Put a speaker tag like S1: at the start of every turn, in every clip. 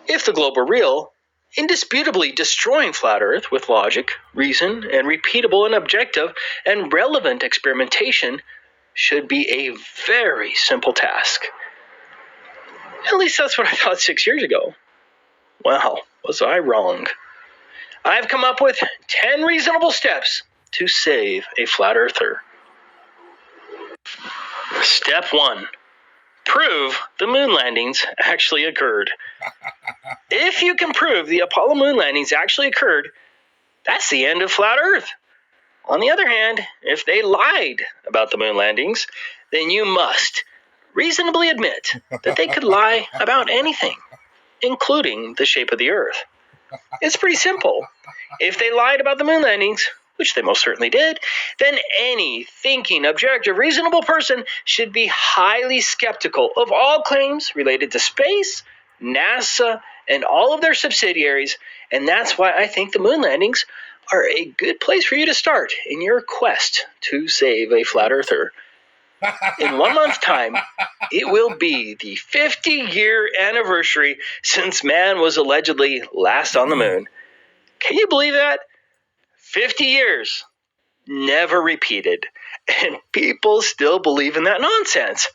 S1: If the globe were real, indisputably destroying flat Earth with logic, reason, and repeatable and objective and relevant experimentation should be a very simple task. At least that's what I thought 6 years ago. Wow, was I wrong? I've come up with 10 reasonable steps to save a flat earther. Step 1. Prove the moon landings actually occurred. If you can prove the Apollo moon landings actually occurred, that's the end of flat Earth. On the other hand, if they lied about the moon landings, then you must reasonably admit that they could lie about anything, including the shape of the Earth. It's pretty simple. If they lied about the moon landings, which they most certainly did, then any thinking, objective, reasonable person should be highly skeptical of all claims related to space, NASA, and all of their subsidiaries, and that's why I think the moon landings are a good place for you to start in your quest to save a flat earther. In 1 month's time, it will be the 50-year anniversary since man was allegedly last on the moon. Can you believe that? 50 years, never repeated, and people still believe in that nonsense.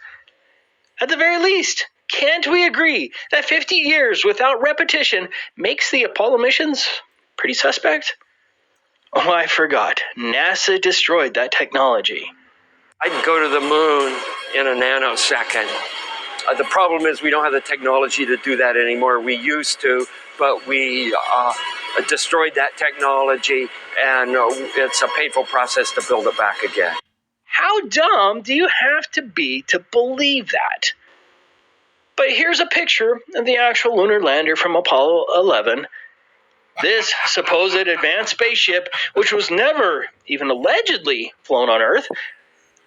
S1: At the very least, can't we agree that 50 years without repetition makes the Apollo missions pretty suspect? Oh, I forgot. NASA destroyed that technology.
S2: I'd go to the moon in a nanosecond. The problem is we don't have the technology to do that anymore. We used to, but we destroyed that technology, and it's a painful process to build it back again.
S1: How dumb do you have to be to believe that? But here's a picture of the actual lunar lander from Apollo 11. This supposed advanced spaceship, which was never even allegedly flown on Earth,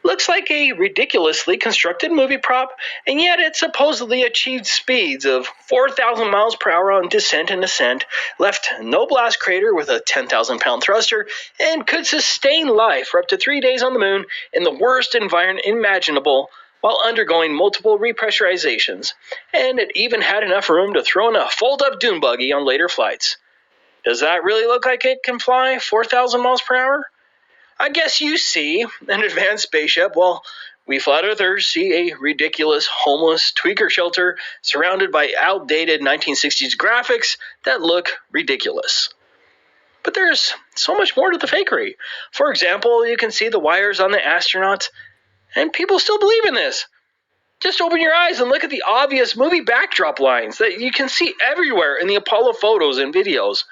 S1: looks like a ridiculously constructed movie prop, and yet it supposedly achieved speeds of 4,000 miles per hour on descent and ascent, left no blast crater with a 10,000-pound thruster, and could sustain life for up to 3 days on the moon in the worst environment imaginable while undergoing multiple repressurizations, and it even had enough room to throw in a fold-up dune buggy on later flights. Does that really look like it can fly 4,000 miles per hour? I guess you see an advanced spaceship while we flat earthers see a ridiculous, homeless tweaker shelter surrounded by outdated 1960s graphics that look ridiculous. But there's so much more to the fakery. For example, you can see the wires on the astronauts, and people still believe in this. Just open your eyes and look at the obvious movie backdrop lines that you can see everywhere in the Apollo photos and videos.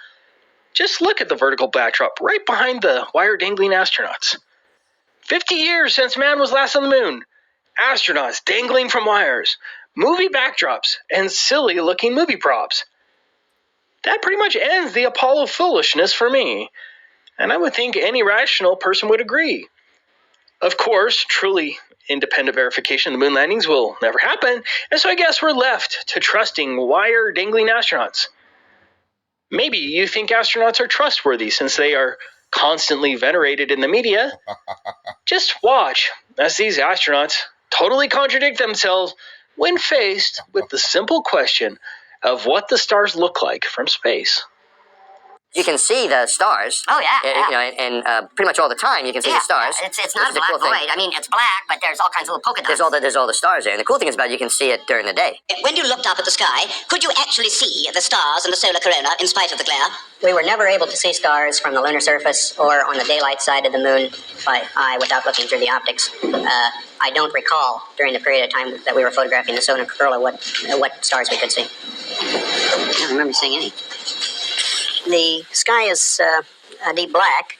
S1: Just look at the vertical backdrop right behind the wire-dangling astronauts. 50 years since man was last on the moon. Astronauts dangling from wires, movie backdrops, and silly-looking movie props. That pretty much ends the Apollo foolishness for me, and I would think any rational person would agree. Of course, truly independent verification of the moon landings will never happen, and so I guess we're left to trusting wire-dangling astronauts. Maybe you think astronauts are trustworthy since they are constantly venerated in the media. Just watch as these astronauts totally contradict themselves when faced with the simple question of what the stars look like from space.
S3: You can see the stars.
S4: Oh, yeah.
S3: You know, and pretty much all the time you can see the stars.
S4: It's not a black void. I mean, it's black, but there's all kinds of little polka dots.
S3: There's all the stars there. And the cool thing is about it, you can see it during the day.
S5: When you looked up at the sky, could you actually see the stars and the solar corona in spite of the glare?
S4: We were never able to see stars from the lunar surface or on the daylight side of the moon by eye without looking through the optics. I don't recall during the period of time that we were photographing the solar corona what stars we could see.
S5: I don't remember seeing any.
S4: The sky is a deep black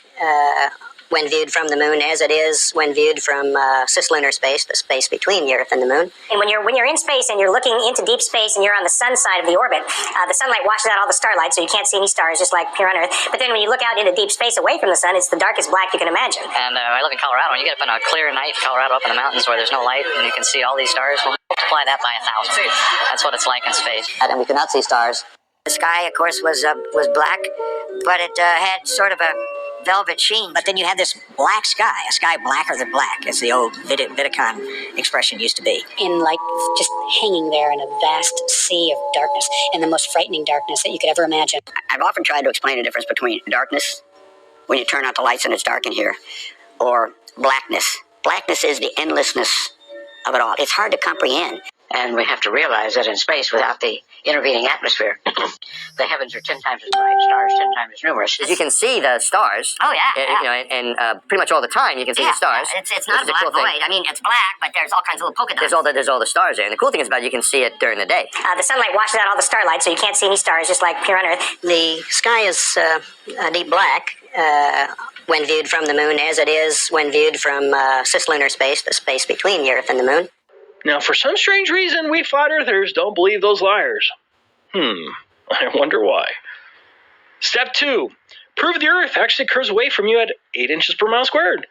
S4: when viewed from the moon, as it is when viewed from cislunar space, the space between the Earth and the moon.
S6: And when you're in space and you're looking into deep space and you're on the sun side of the orbit, the sunlight washes out all the starlight, so you can't see any stars, just like here on Earth. But then when you look out into deep space away from the sun, it's the darkest black you can imagine.
S3: And I live in Colorado, and you get up on a clear night in Colorado, up in the mountains where there's no light, and you can see all these stars. Well, multiply that by 1,000. That's what it's like in space.
S4: And we could not see stars.
S3: The sky, of course, was black, but it had sort of a
S7: velvet sheen. But then you have this black sky, a sky blacker than black, as the old Vidicon expression used to be.
S6: In like just hanging there in a vast sea of darkness, and the most frightening darkness that you could ever imagine.
S5: I've often tried to explain the difference between darkness, when you turn out the lights and it's dark in here, or blackness. Blackness is the endlessness of it all. It's hard to comprehend. And we have to realize that in space, without the intervening atmosphere, the heavens are 10 times as bright, stars 10 times as numerous.
S3: You can see the stars.
S5: Oh, yeah.
S3: You know, and pretty much all the time you can see the stars.
S5: It's not a black void. I mean, it's black, but there's all kinds of little polka dots.
S3: There's all the stars there. And the cool thing is about it, you can see it during the day.
S6: The sunlight washes out all the starlight, so you can't see any stars, just like here on Earth.
S4: The sky is deep black when viewed from the moon, as it is when viewed from cislunar space, the space between the Earth and the moon.
S1: Now, for some strange reason, we flat earthers don't believe those liars. I wonder why. Step 2. Prove the Earth actually curves away from you at 8 inches per mile squared.